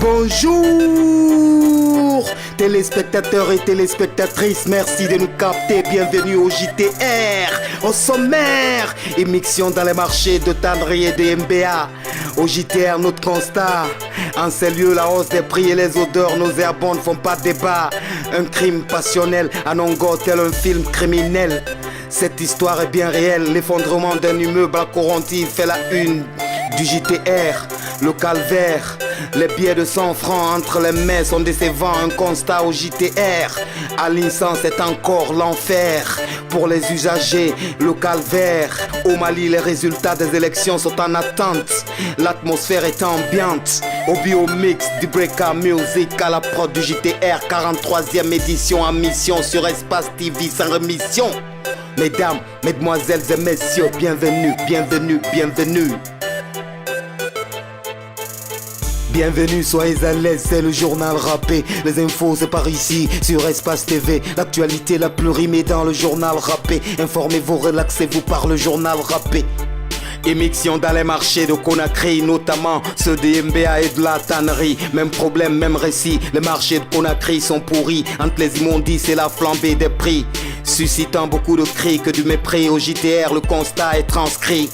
Bonjour téléspectateurs et téléspectatrices, merci de nous capter, bienvenue au JTR. Au sommaire, émission dans les marchés de tannerie et de MBA. Au JTR, notre constat, en ces lieux, la hausse des prix et les odeurs nauséabondes font pas débat. Un crime passionnel, à non-go tel un film criminel. Cette histoire est bien réelle, l'effondrement d'un immeuble à Coronti fait la une du JTR. Le calvaire, les billets de 100 francs entre les mains sont décevants, un constat au JTR. À l'Insan, c'est encore l'enfer. Pour les usagers, le calvaire. Au Mali, les résultats des élections sont en attente. L'atmosphère est ambiante. Au biomix du Breaka Music à la prod du JTR, 43e édition en mission sur Espace TV sans remission. Mesdames, mesdemoiselles et messieurs, bienvenue, bienvenue, bienvenue. Bienvenue, soyez à l'aise, c'est le journal rappé. Les infos c'est par ici, sur Espace TV. L'actualité la plus rimée dans le journal rappé. Informez-vous, relaxez-vous par le journal rappé. Émission dans les marchés de Conakry, notamment ceux de MBA et de la tannerie. Même problème, même récit, les marchés de Conakry sont pourris. Entre les immondices et la flambée des prix, suscitant beaucoup de cris que du mépris. Au JTR, le constat est transcrit.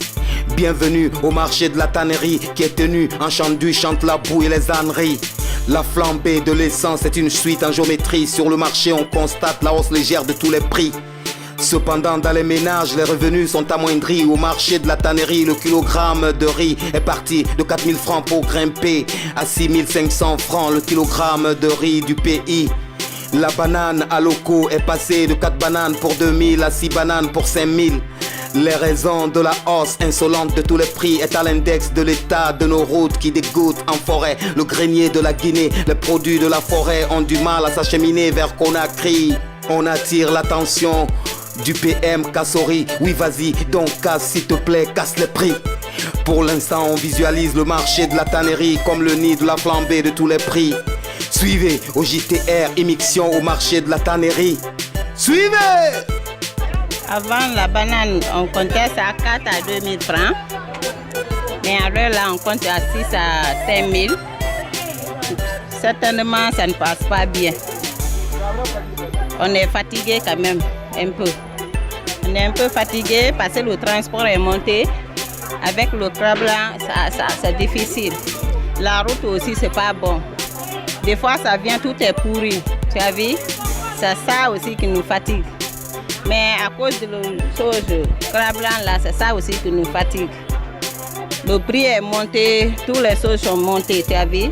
Bienvenue au marché de la tannerie qui est tenu en chandu, chante la boue et les âneries. La flambée de l'essence est une suite en géométrie. Sur le marché on constate la hausse légère de tous les prix. Cependant dans les ménages les revenus sont amoindris. Au marché de la tannerie le kilogramme de riz est parti de 4000 francs pour grimper à 6500 francs le kilogramme de riz du pays. La banane à locaux est passée de 4 bananes pour 2000 à 6 bananes pour 5000. Les raisons de la hausse insolente de tous les prix est à l'index de l'état de nos routes qui dégoûtent en forêt. Le grenier de la Guinée, les produits de la forêt ont du mal à s'acheminer vers Conakry. On attire l'attention du PM Kassori. Oui vas-y, donc casse s'il te plaît, casse les prix. Pour l'instant on visualise le marché de la tannerie comme le nid de la flambée de tous les prix. Suivez au JTR, émission au marché de la tannerie. Suivez! Avant la banane, on comptait ça à 4 à 2000 francs. Mais alors là, on compte à 6 à 5000. Certainement, ça ne passe pas bien. On est fatigué quand même, un peu. On est un peu fatigué parce que le transport est monté. Avec le crabe là, c'est difficile. La route aussi, c'est pas bon. Des fois, ça vient, tout est pourri. Tu as vu? C'est ça aussi qui nous fatigue. Mais à cause de la chose crabe là, c'est ça aussi qui nous fatigue. Le prix est monté, toutes les choses sont montées, tu as vu?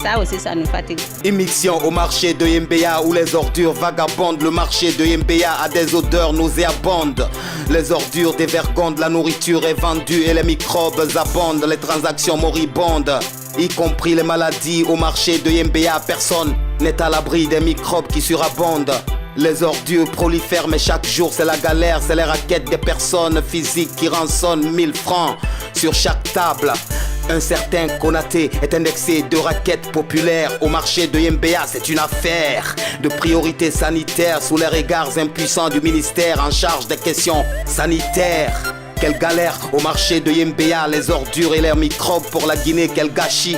Ça aussi, ça nous fatigue. Émission au marché de MBA où les ordures vagabondent. Le marché de MBA a des odeurs nauséabondes. Les ordures dévergondent, la nourriture est vendue et les microbes abondent. Les transactions moribondes, y compris les maladies. Au marché de MBA, personne n'est à l'abri des microbes qui surabondent. Les ordures prolifèrent mais chaque jour c'est la galère. C'est les raquettes des personnes physiques qui rançonnent 1000 francs sur chaque table. Un certain Konaté est indexé de raquettes populaires. Au marché de MBA c'est une affaire de priorité sanitaire sous les regards impuissants du ministère en charge des questions sanitaires. Quelle galère au marché de MBA, les ordures et leurs microbes pour la Guinée, quel gâchis.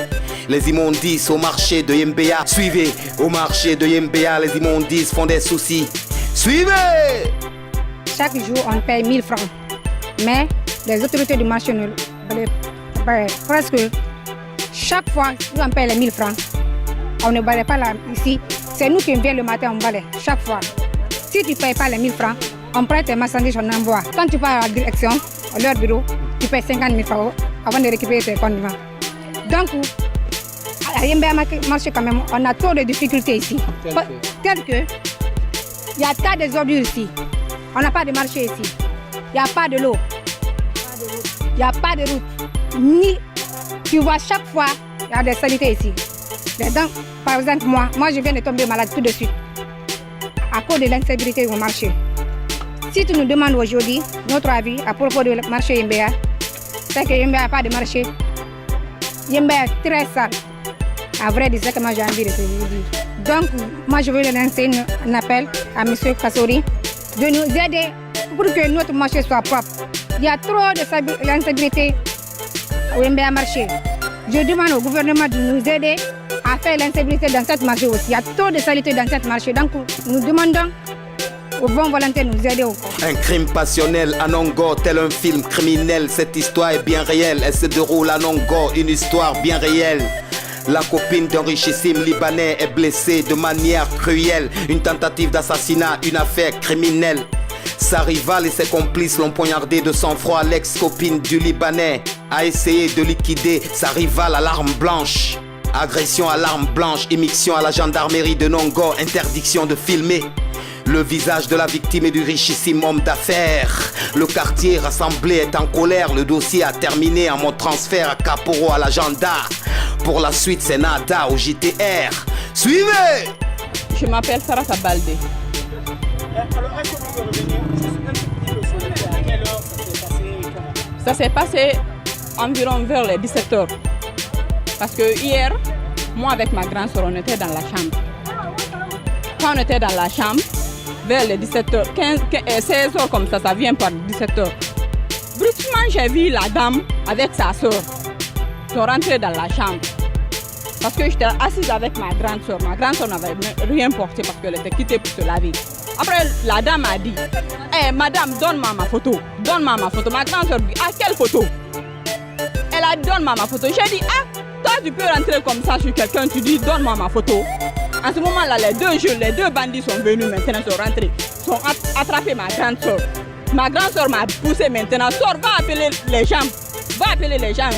Les immondices au marché de MBA. Suivez, au marché de MBA, les immondices font des soucis. Suivez! Chaque jour, on paye 1000 francs. Mais les autorités du marché nous presque chaque fois on paye les 1000 francs. On ne balaye pas là, ici. C'est nous qui venons le matin, on balaye chaque fois. Si tu ne payes pas les 1000 francs, on prend tes marchandises, on envoie. Quand tu pars à la direction, à leur bureau, tu payes 50 000 francs avant de récupérer tes condiments. Donc, à Yemba marché quand même, on a trop de difficultés ici. Tel que, il y a tas des ordures ici. On n'a pas de marché ici. Il n'y a pas de l'eau. Il n'y a pas de route. Ni, tu vois, chaque fois, il y a des saletés ici. Donc, par exemple, moi je viens de tomber malade tout de suite à cause de l'insécurité au marché. Si tu nous demandes aujourd'hui notre avis à propos du marché MBA, c'est que MBA n'a pas de marché. MBA est très sale. À vrai dire, c'est ce que moi j'ai envie de te dire. Donc, moi je veux lancer un appel à M. Kassori de nous aider pour que notre marché soit propre. Il y a trop d'insécurité au MBA marché. Je demande au gouvernement de nous aider a fait l'insécurité dans cette marché aussi. Il y a trop de saleté dans cette marché. Donc nous demandons aux bons volontaires de nous aider. Un crime passionnel à Nongo, tel un film criminel. Cette histoire est bien réelle, elle se déroule à Nongo, une histoire bien réelle. La copine d'un richissime Libanais est blessée de manière cruelle. Une tentative d'assassinat, une affaire criminelle. Sa rivale et ses complices l'ont poignardé de sang-froid. L'ex-copine du Libanais a essayé de liquider sa rivale à l'arme blanche. Agression à l'arme blanche, émission à la gendarmerie de Nongo, interdiction de filmer le visage de la victime et du richissime homme d'affaires. Le quartier rassemblé est en colère. Le dossier a terminé en mon transfert à Kaporo à la gendarme. Pour la suite, c'est nada au JTR. Suivez! Je m'appelle Sarah Baldé. Alors, est-ce que vous pouvez revenir juste un petit peu sur le fait à quelle heure ça s'est passé et comment? Ça s'est passé environ vers les 17h. Parce que hier, moi avec ma grande soeur, on était dans la chambre. Quand on était dans la chambre, vers les 17h, 16h comme ça vient par 17h. Brusquement, j'ai vu la dame avec sa soeur. Ils sont rentrés dans la chambre. Parce que j'étais assise avec ma grande soeur. Ma grande soeur n'avait rien porté parce qu'elle était quittée pour se laver. Après, la dame a dit, hey, madame, donne-moi ma photo. Donne-moi ma photo. Ma grande soeur dit, ah, quelle photo? Elle a dit, donne-moi ma photo. J'ai dit, ah, toi, tu peux rentrer comme ça sur quelqu'un, tu dis, donne-moi ma photo. En ce moment-là, les deux bandits sont venus maintenant, sont rentrés, sont attrapés ma grande soeur. Ma grande soeur m'a poussé maintenant, sors, va appeler les gens. Va appeler les gens.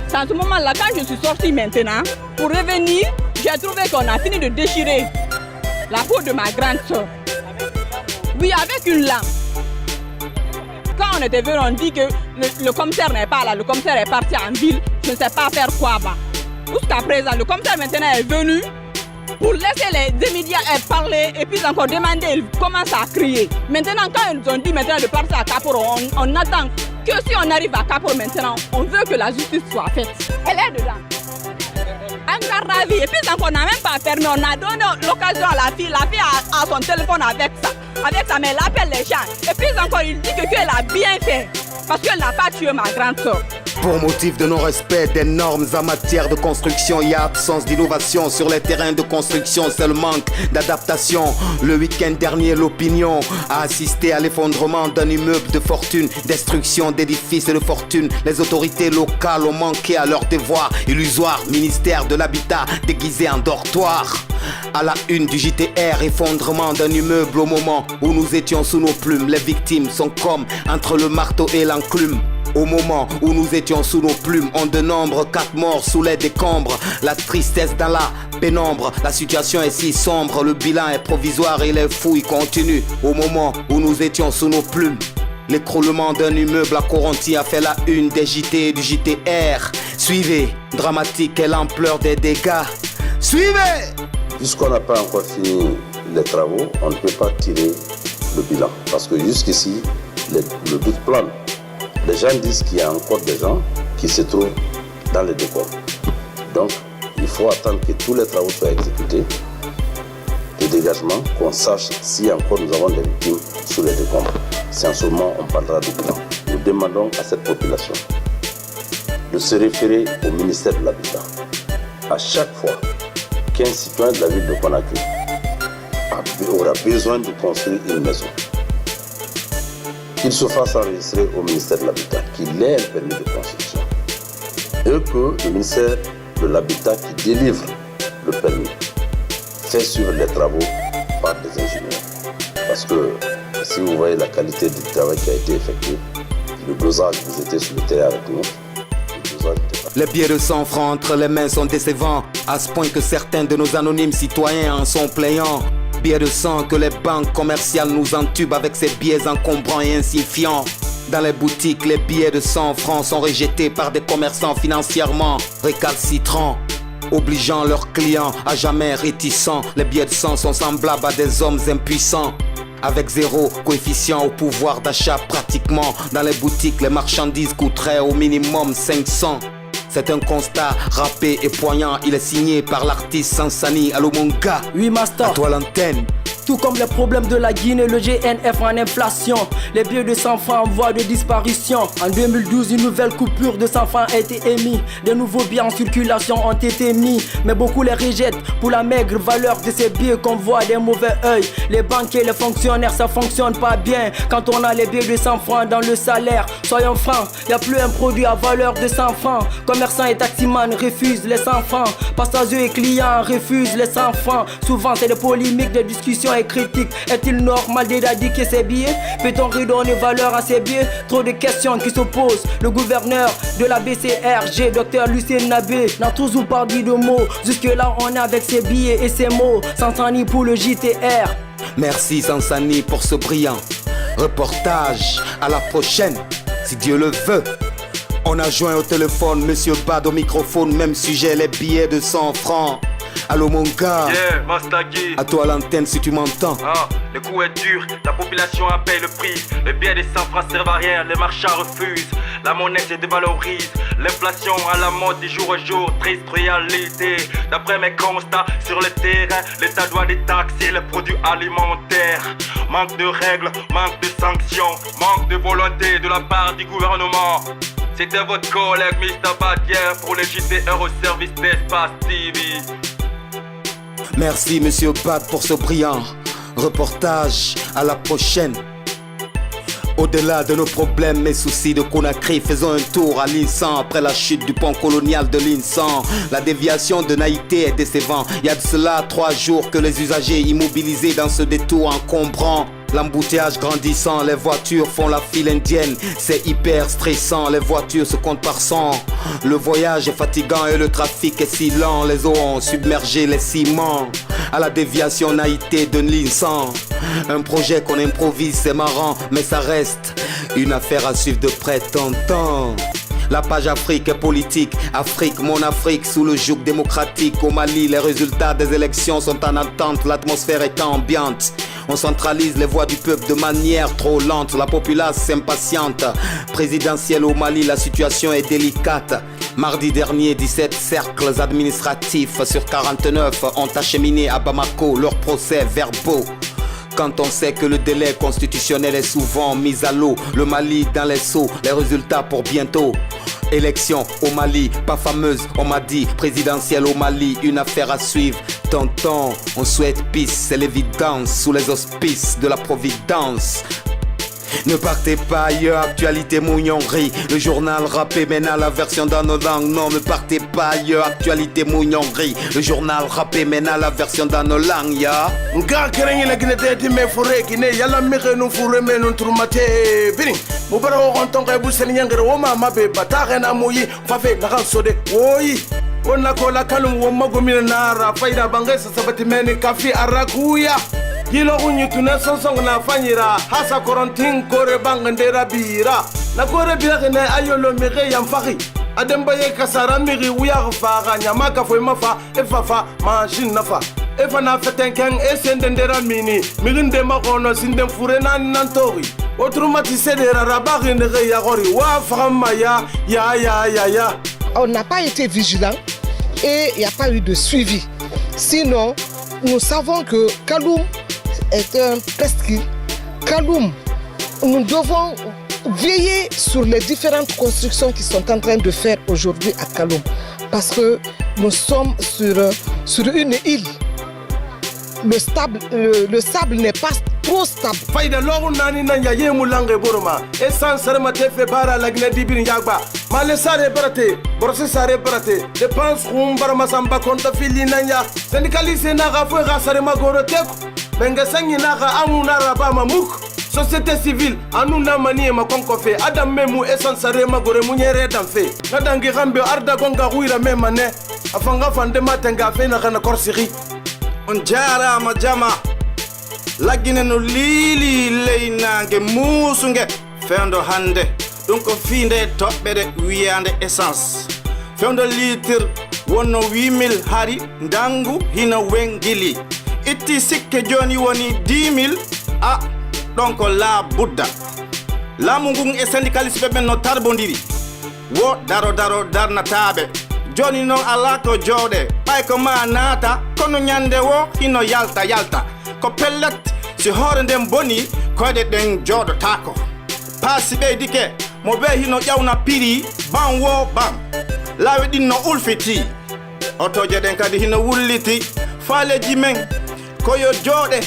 C'est en ce moment-là, quand je suis sortie maintenant, pour revenir, j'ai trouvé qu'on a fini de déchirer la peau de ma grande soeur. Oui, avec une lame. Quand on était venu, on dit que le commissaire n'est pas là, le commissaire est parti en ville, je ne sais pas faire quoi là. Jusqu'à présent, le commissaire maintenant est venu pour laisser les médias parler et puis encore demander, ils commencent à crier. Maintenant, quand ils nous ont dit maintenant de partir à Kaporo, on attend que si on arrive à Kaporo maintenant, on veut que la justice soit faite. Elle est dedans. En garde à vie. Et puis encore, on n'a même pas permis, on a donné l'occasion à la fille a son téléphone avec ça, mais elle appelle les gens. Et puis encore, il dit qu'elle a bien fait, parce qu'elle n'a pas tué ma grande soeur. Pour motif de non-respect des normes en matière de construction, il y a absence d'innovation sur les terrains de construction, seul manque d'adaptation. Le week-end dernier, l'opinion a assisté à l'effondrement d'un immeuble de fortune, destruction d'édifices de fortune. Les autorités locales ont manqué à leur devoir illusoire. Ministère de l'Habitat déguisé en dortoir. À la une du JTR, effondrement d'un immeuble au moment où nous étions sous nos plumes. Les victimes sont comme entre le marteau et l'enclume. Au moment où nous étions sous nos plumes, on dénombre 4 morts sous les décombres. La tristesse dans la pénombre, la situation est si sombre. Le bilan est provisoire et les fouilles continuent. Au moment où nous étions sous nos plumes, l'écroulement d'un immeuble à Coronti a fait la une des JT et du JTR. Suivez, dramatique est l'ampleur des dégâts. Suivez! Puisqu'on n'a pas encore fini les travaux, on ne peut pas tirer le bilan. Parce que jusqu'ici, le doute plane. Les gens disent qu'il y a encore des gens qui se trouvent dans les décombres. Donc, il faut attendre que tous les travaux soient exécutés, le dégagement, qu'on sache si encore nous avons des victimes sous les décombres. C'est en ce moment qu'on parlera de bilan. Nous demandons à cette population de se référer au ministère de l'Habitat. À chaque fois qu'un citoyen de la ville de Conakry aura besoin de construire une maison, qu'il se fasse enregistrer au ministère de l'Habitat, qu'il ait un permis de construction. Et que le ministère de l'Habitat qui délivre le permis fait suivre les travaux par des ingénieurs. Parce que si vous voyez la qualité du travail qui a été effectué, le dosage, vous étiez sur le terrain avec nous, le dosage était pas... Les billets de 100 francs entre les mains sont décevants, à ce point que certains de nos anonymes citoyens en sont plaignants. Billets de sang que les banques commerciales nous entubent avec ces billets encombrants et insignifiants. Dans les boutiques, les billets de 100 francs sont rejetés par des commerçants financièrement récalcitrants, obligeant leurs clients à jamais réticents. Les billets de 100 sont semblables à des hommes impuissants, avec zéro coefficient au pouvoir d'achat pratiquement. Dans les boutiques, les marchandises coûteraient au minimum 500. C'est un constat râpé et poignant. Il est signé par l'artiste Sansani Alomonga. Oui, master. À toi l'antenne. Tout comme les problèmes de la Guinée, le GNF en inflation. Les billets de 100 francs en voie de disparition. En 2012, une nouvelle coupure de 100 francs a été émise. De nouveaux billets en circulation ont été mis, mais beaucoup les rejettent pour la maigre valeur de ces billets qu'on voit d'un mauvais œil. Les banquiers, les fonctionnaires, ça fonctionne pas bien quand on a les billets de 100 francs dans le salaire. Soyons francs, y a plus un produit à valeur de 100 francs. Commerçants et taximans refusent les 100 francs. Passagers et clients refusent les 100 francs. Souvent c'est des polémiques, des discussions et critiques. Est-il normal d'éradiquer ces billets? Peut-on redonner valeur à ces billets? Trop de questions qui se posent. Le gouverneur de la BCRG, Dr Lucien Nabé, n'a toujours pas dit de mots. Jusque là on est avec ses billets et ses mots. Sansani pour le JTR. Merci Sansani pour ce brillant reportage. À la prochaine, si Dieu le veut. On a joint au téléphone Monsieur Bad au microphone. Même sujet, les billets de 100 francs. Allô mon gars, yeah, Mastagi. À toi l'antenne si tu m'entends. Le coup est dur, la population a payé le prix. Les billets des 100 francs servent à rien, les marchands refusent. La monnaie se dévalorise, l'inflation à la mode du jour au jour. Triste réalité, d'après mes constats sur le terrain, l'État doit détaxer les produits alimentaires. Manque de règles, manque de sanctions, manque de volonté de la part du gouvernement. C'était votre collègue Mr. Badier pour le JTR au service d'Espace TV. Merci Monsieur Bad pour ce brillant reportage. À la prochaine. Au-delà de nos problèmes et soucis de Conakry, faisons un tour à l'Insan après la chute du pont colonial de l'Insan. La déviation de Naïté est décevante. Il y a de cela 3 jours que les usagers immobilisés dans ce détour encombrant. L'embouteillage grandissant, les voitures font la file indienne. C'est hyper stressant, les voitures se comptent par 100. Le voyage est fatigant et le trafic est si lent. Les eaux ont submergé les ciments. À la déviation Naïté de l'Insan. Un projet qu'on improvise, c'est marrant, mais ça reste une affaire à suivre de près, tonton. La page Afrique est politique, Afrique, mon Afrique, sous le joug démocratique. Au Mali, les résultats des élections sont en attente, l'atmosphère est ambiante. On centralise les voix du peuple de manière trop lente, la populace s'impatiente. Présidentielle au Mali, la situation est délicate. Mardi dernier, 17 cercles administratifs sur 49 ont acheminé à Bamako leurs procès verbaux. Quand on sait que le délai constitutionnel est souvent mis à l'eau, le Mali dans les seaux, les résultats pour bientôt. Élection au Mali, pas fameuse, on m'a dit. Présidentielle au Mali, une affaire à suivre. Tonton, on souhaite peace, c'est l'évidence, sous les auspices de la providence. Ne partez pas ailleurs, actualité mougnonnerie. Le journal rappé maintenant la version dans nos langues. Non, ne partez pas ailleurs, actualité mougnonnerie. Le journal rappé maintenant la version dans nos langues, ya. Nga kerengi la gine tete me fure kine yala mege no fure me no turmate bini. Mubara o konton kay bu senyangere o mama be batare na moyi fafe na sode oyi. On a kola kalum wo magomina nara faida bangesa sabati meni kafi arakuya. Gilo kunyi tuna sonsong na fanyira hasa korontin kore bangandera bira na kore bira kene ayolo mege yamfaki ademba ye kasara miri uya faga nyama ka foi mafa efafa machine nafa efa na fetenken esendendera mini mirinde makono sinden fure nan nantori automatisé de rabari ne ya gori wa fama ya. On n'a pas été vigilant et il n'y a pas eu de suivi. Sinon, nous savons que Kaloum est un presqu'île. Kaloum, nous devons veiller sur les différentes constructions qui sont en train de faire aujourd'hui à Kaloum. Parce que nous sommes sur une île. Le sable n'est pas trop stable. Faïda loru nani nanya yemu langue boroma. Essence rema tefe bara lagne dibin yagba. Male sare barate, borse sare barate. Dépense rum barama samba konta fili nanya. Syndicaliste na ga fwe ga sare magoro teku. Benga sangi na ga amu na rabama muk. Société civile anu na mani ma konko fe adam memu essence sare magore munyere danfe. Nadangi gambe arda gonga huira memane. Afanga fande matenga fe na kana korsiri. On jarama jama laggine no lili leynange musunge fewndo hande ɗum ko fiinde toɓɓere wiyande essence fewndo litre wonno 8000 hari dangu hino wengili itti sikke joni woni 10 000 ɗon ko la budda laamu ngun e syndicaliste ɓe ɓen no tarbodiri wo daro darnataɓe joni noon ala ko jooɗe ɓay ko ma naata kono ñande wo hino yalta ko pellet si hoore nden boni koyɗe ɗen jooɗotako paasi ɓeydike mo ɓe hino ƴawna piri ban wo ban laawi ɗin no ulfiti otoje ɗen kadi hino wulliti faaleji men koyo jooɗe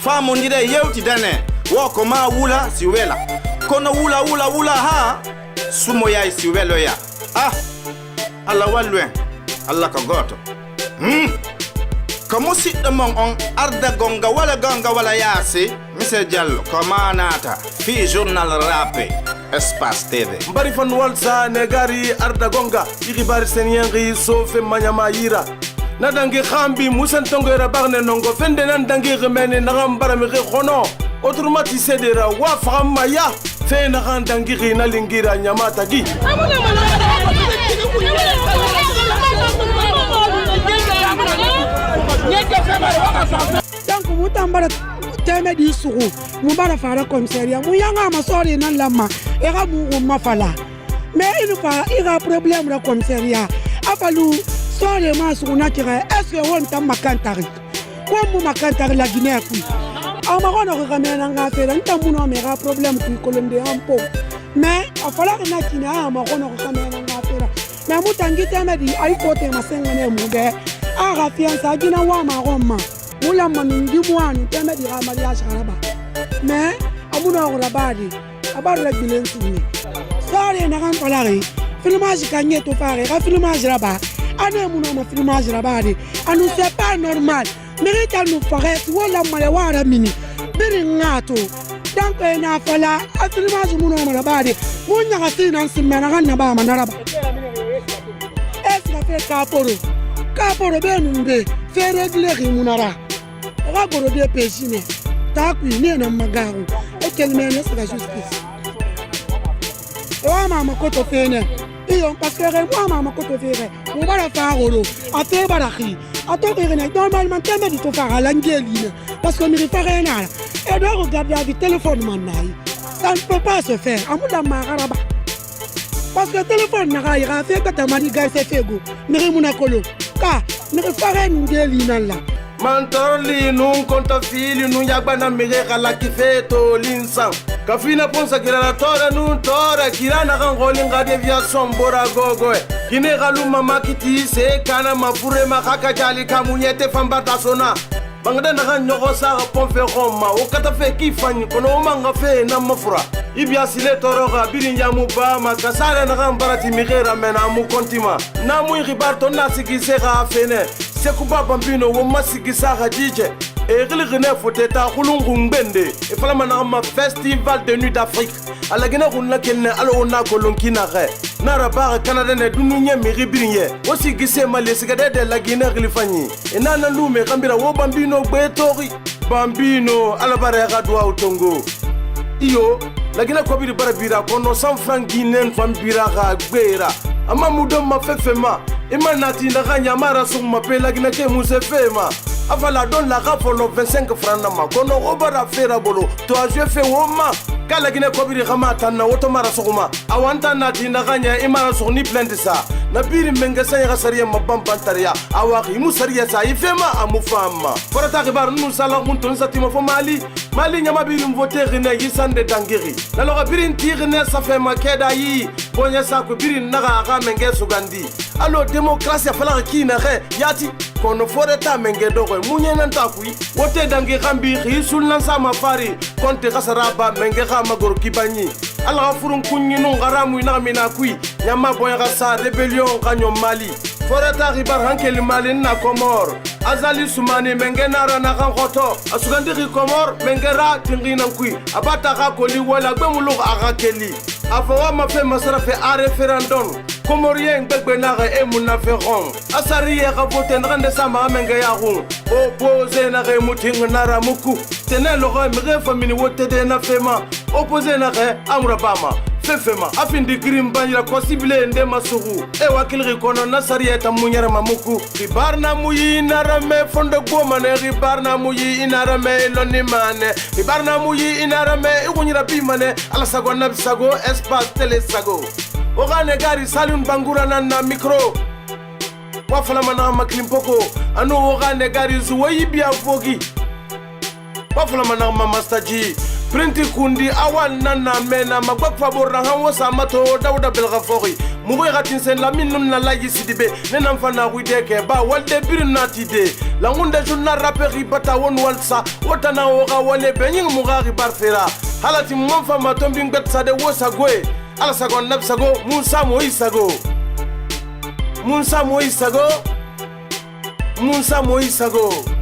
famodire yewtidane wo ko ma wula si wela kono wula ha sumoyay si weloya Allah wallu en Allah ko goto ko musidɗo mon on arda gonga wala yaasi monsieur Diallo ko manata fi journal rappé Espace TV mbari fan walsa ne gari arda gonga ikibari sen yengi sofe manyama yira na dangi khambi musan tongera bagne nongo fende nan dangi remene na gambara mi khono automatisera wa fama ya fe na kan dangi na lingira nyamata gi donc mutambara teme di sugu mubara fara commissariat muyanga masori nan lama era mu mafala mais il fa ira problème la commissariat afalu sore ma sugu na kira est-ce que on tam makantari ko mu makantari la Guinée ku amagona ko kamena nga fera ntamuno mera problème ku kolonde ampo mais afala na kina amagona ko kamena nga fera mais mutangi teme di ay kote masengene muge aga fiança gina wa maroma mula manungi mwanu teme di mariage araba mais amuna ko rabadi abar la bilensu ni sare na kan palari filmage kanye to fare ka filmage raba ane muna ma filmage rabadi anu c'est pas normal mérite nous faire wala male wara mini biri ngato donc na fala a filmage muna ma rabadi munya ka sinan simena kan na ba manaraba est-ce que fait kaporo benunde fait régler munara raboro de pésine takui ne na magaru e kelmene sera justice wa mama koto fene iyo parce que moi mama koto fere on va la faire rolo a te baraki a to rene normalement teme di to faire l'angeline parce que mi rifare na et donc regarder avec téléphone manai ça ne peut pas se faire amuda maraba parce que téléphone na ira fait que ta mari gars c'est fego mi rimuna kolo ka mi rifare n'angeline là mantorli nun konta fili nun yagbana mire kala kifeto linsan kafina ponsa kirana tora nun tora kirana kan golinga deviation bora gogo kine galuma makiti se kana mafure makaka jali kamunyete fambata sona bangada na kan nyoko sa ponfe roma o kata fe kifani kono manga fe na mafura ibia sile toroga birinja muba makasara na kan barati migera mena mu kontima na mu ribarto na sigise ga fene sekuba bambino wo masigisa hadije e gilgine foteta khulungu mbende e falama na ma festival de nuit d'Afrique ala gina kunna kenne alo na kolonkina re na rabara Canada ne dununye miribirinye wo sigise male sigade de la Guinée glifani e nana lume kambira wo bambino gbetori bambino ala bare ga dwa utongo iyo la Guinée kobiri barabira kono 100 francs guinéen fambira ga gbera ama mudom ma fefema imanati ndaga nyamara suma pela gina ke musefema avala don la gafolo 25 francs na makono obara fera bolo to aje fe woma kala gina kobiri khamata na otomara suguma awanta na tindaga nya imara sugni blende sa na biri mengesa ya sariya mabamba taria awaki musariya sa ifema amufama forata kibar nu sala kunton satima fo mali nyama biri mvote gina yisande dangiri na loga biri ntirne sa fe makeda yi bonya sa ko biri naga ga mengesu gandi alo démocratie fala kina re yati kono foreta mengedo ko munyena ntakui wote dangi kambi khisul nan sama fari konte kasaraba mengeha magor kibanyi ala furun kunyinu ngaramu ina mina kui nyama boya kasa rebellion kanyo mali foreta ribar hankeli mali na komor azali sumani mengenara na kan khoto asugandi komor mengera tingina kui abata ka koli wala gbemulu aga keli afawa mafe masrafe a referendum komorien gbegbe na ga emuna ferron asari ya ga voter ndande sama menge ya hu opposé na ga muting na ramuku tene lo ga mire famini wote de na fema opposé na ga amura bama fefema afindi grim banyira possible nde masuru e wakil rikono na sarieta munyara mamuku ribarna muyi narame fondo goma ne ribarna muyi inarame loni mane ribarna muyi inarame igunyira bimane ala sago na sago espace tele sago ogane gari salun bangura na micro wafala mana maklimpoko anu ogane gari zuwayi bia fogi bafula mana mama staji printi kundi awal nana mena magbak faborra han wasa mato dawda belga fori mugo gatin sen la minum na laji sidibe nenam fana wideke ba walde birin natide la ngunde journal rapperi bata won walsa wotana woga wale benying mugari barfera halati monfa matombi ngbet sade wosa goe ala sagon nab sago Moussa Moïsago Moussa Moïsago